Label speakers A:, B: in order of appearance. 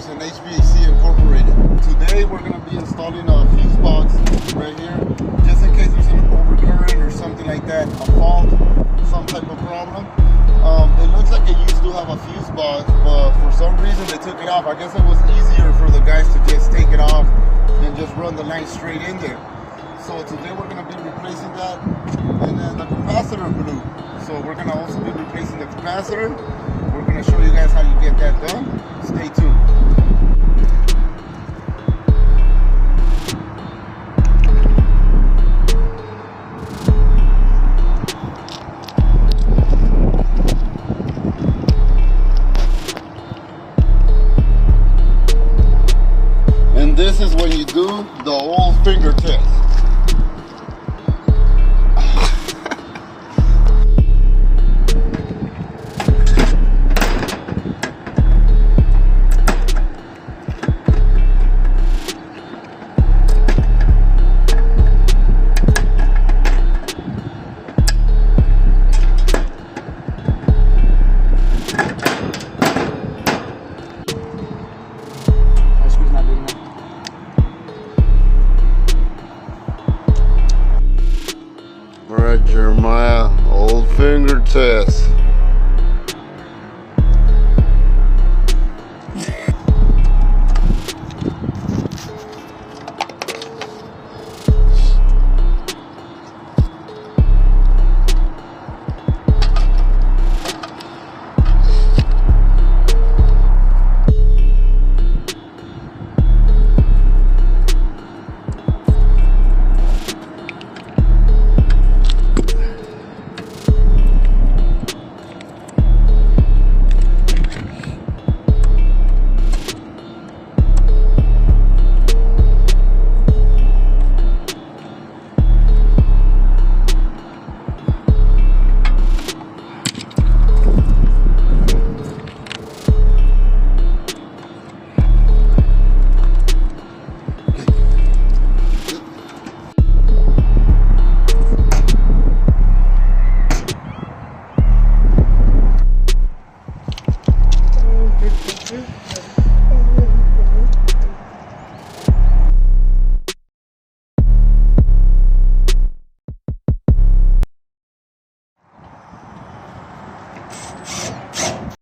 A: Service and HVAC Incorporated. Today we're going to be installing a fuse box right here, just in case there's an overcurrent or something like that, a fault, some type of problem. It looks like it used to have a fuse box, but for some reason they took it off. I guess it was easier for the guys to just take it off and just run the line straight in there. So today we're going to be replacing that, and then the capacitor blew. So we're going to also be replacing the capacitor. We're going to show you guys how you get that done. Stay tuned. And this is when you do the old finger test.